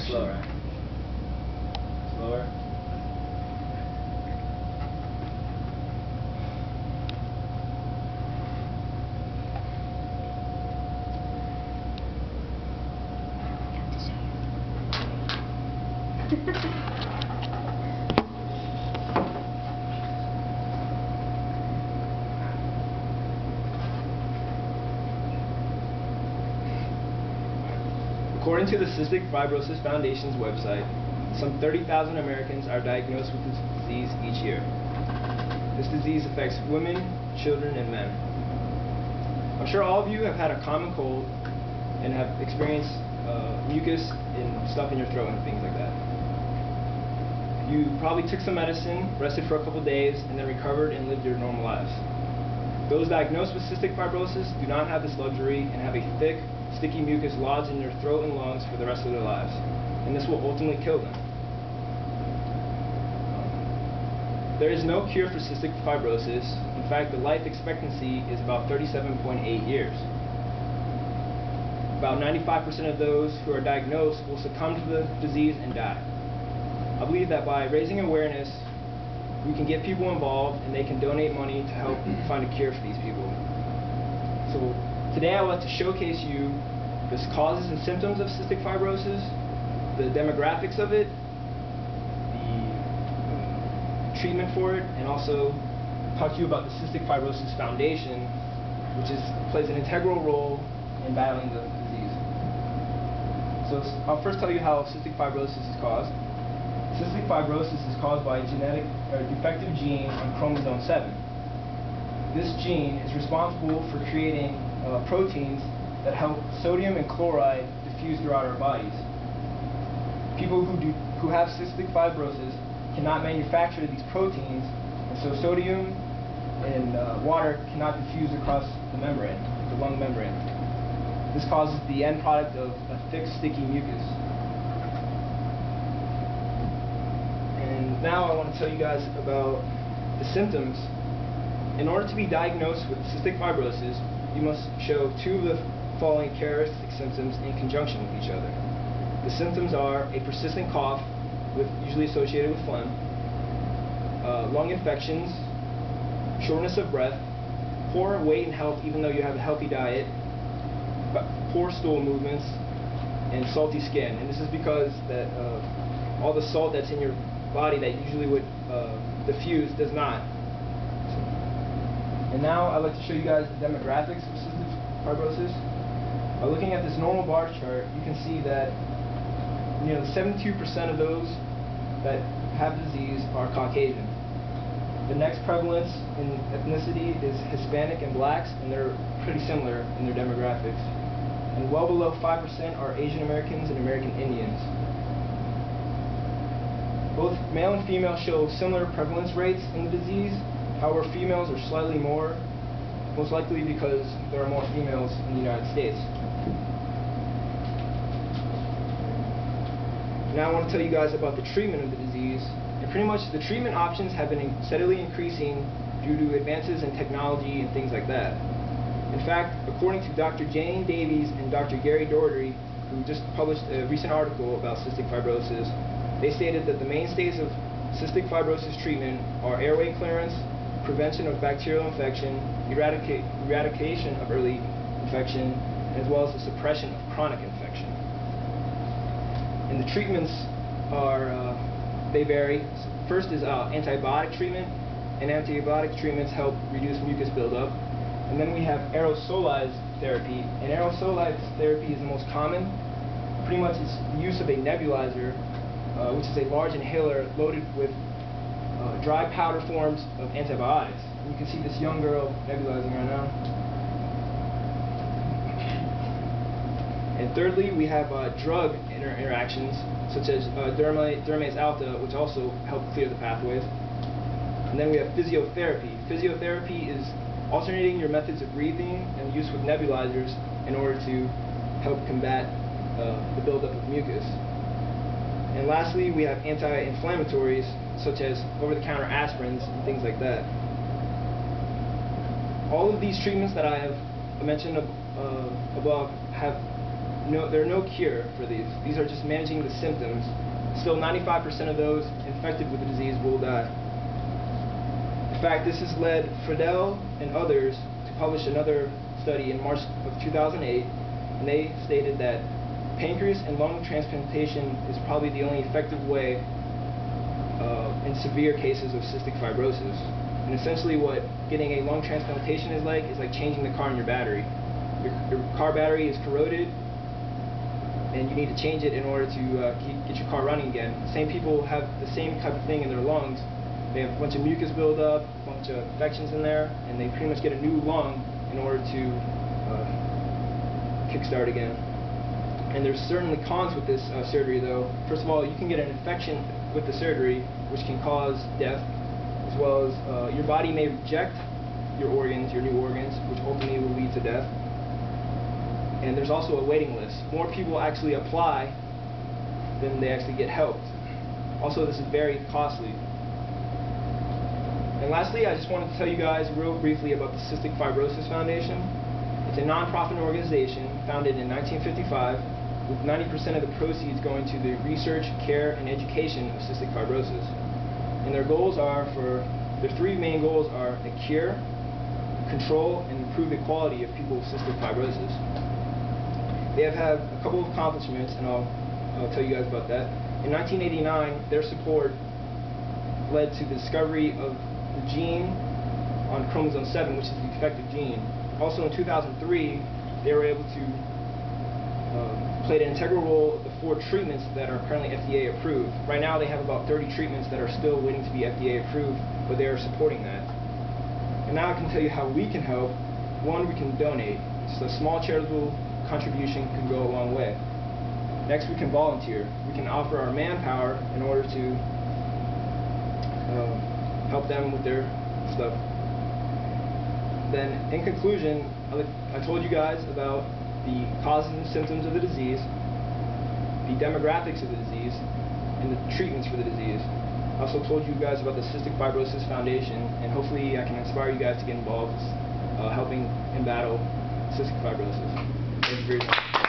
Slower. Slower. According to the Cystic Fibrosis Foundation's website, some 30,000 Americans are diagnosed with this disease each year. This disease affects women, children, and men. I'm sure all of you have had a common cold and have experienced mucus and stuff in your throat and things like that. You probably took some medicine, rested for a couple days, and then recovered and lived your normal lives. Those diagnosed with cystic fibrosis do not have this luxury and have a thick, sticky mucus lodged in their throat and lungs for the rest of their lives, and this will ultimately kill them. There is no cure for cystic fibrosis. In fact, the life expectancy is about 37.8 years. About 95% of those who are diagnosed will succumb to the disease and die. I believe that by raising awareness, we can get people involved and they can donate money to help find a cure for these people. So today I would like to showcase you the causes and symptoms of cystic fibrosis, the demographics of it, the treatment for it, and also talk to you about the Cystic Fibrosis Foundation, which plays an integral role in battling the disease. So I'll first tell you how cystic fibrosis is caused. Cystic fibrosis is caused by a genetic or defective gene on chromosome 7. This gene is responsible for creating proteins that help sodium and chloride diffuse throughout our bodies. People who have cystic fibrosis cannot manufacture these proteins, and so sodium and water cannot diffuse across the membrane, the lung membrane. This causes the end product of a thick, sticky mucus. And now I want to tell you guys about the symptoms. In order to be diagnosed with cystic fibrosis, you must show two of the following characteristic symptoms in conjunction with each other. The symptoms are a persistent cough, usually associated with phlegm, lung infections, shortness of breath, poor weight and health even though you have a healthy diet, poor stool movements, and salty skin. And this is because that all the salt that's in your body that usually would diffuse does not. And now I'd like to show you guys the demographics of cystic fibrosis. By looking at this normal bar chart, you can see that 72% of those that have the disease are Caucasian. The next prevalence in ethnicity is Hispanic and blacks, and they're pretty similar in their demographics. And well below 5% are Asian Americans and American Indians. Both male and female show similar prevalence rates in the disease. However, females are slightly more, most likely because there are more females in the United States. Now I want to tell you guys about the treatment of the disease. And pretty much the treatment options have been steadily increasing due to advances in technology and things like that. In fact, according to Dr. Jane Davies and Dr. Gary Doherty, who just published a recent article about cystic fibrosis, they stated that the mainstays of cystic fibrosis treatment are airway clearance, prevention of bacterial infection, eradication of early infection, as well as the suppression of chronic infection. And the treatments are, they vary. First is antibiotic treatment, and antibiotic treatments help reduce mucus buildup. And then we have aerosolized therapy, and aerosolized therapy is the most common. Pretty much it's the use of a nebulizer, which is a large inhaler loaded with dry powder forms of antibiotics. And you can see this young girl nebulizing right now. And thirdly, we have drug interactions, such as Dermase alpha, which also help clear the pathways. And then we have physiotherapy. Physiotherapy is alternating your methods of breathing and use with nebulizers in order to help combat the buildup of mucus. And lastly, we have anti-inflammatories, such as over-the-counter aspirins and things like that. All of these treatments that I have mentioned above have there are no cure for these. These are just managing the symptoms. Still, 95% of those infected with the disease will die. In fact, this has led Friedel and others to publish another study in March of 2008, and they stated that pancreas and lung transplantation is probably the only effective way in severe cases of cystic fibrosis. And essentially what getting a lung transplantation is like changing the car in your battery. Your car battery is corroded, and you need to change it in order to get your car running again. Same people have the same type of thing in their lungs. They have a bunch of mucus buildup, a bunch of infections in there, and they pretty much get a new lung in order to kickstart again. And there's certainly cons with this surgery, though. First of all, you can get an infection with the surgery, which can cause death, as well as your body may reject your organs, your new organs, which ultimately will lead to death. And there's also a waiting list. More people actually apply than they actually get helped. Also, this is very costly. And lastly, I just wanted to tell you guys real briefly about the Cystic Fibrosis Foundation. It's a non-profit organization founded in 1955, with 90% of the proceeds going to the research, care, and education of cystic fibrosis. And their three main goals are to cure, control, and improve the quality of people with cystic fibrosis. They have had a couple of accomplishments, and I'll tell you guys about that. In 1989, their support led to the discovery of the gene on chromosome 7, which is the defective gene. Also in 2003, they were able to play an integral role of the 4 treatments that are currently FDA approved. Right now they have about 30 treatments that are still waiting to be FDA approved, but they are supporting that. And now I can tell you how we can help. One, we can donate. So a small charitable contribution can go a long way. Next, we can volunteer. We can offer our manpower in order to help them with their stuff. Then, in conclusion, I told you guys about the causes and symptoms of the disease, the demographics of the disease, and the treatments for the disease. I also told you guys about the Cystic Fibrosis Foundation, and hopefully I can inspire you guys to get involved helping in battle cystic fibrosis. Thank you very much.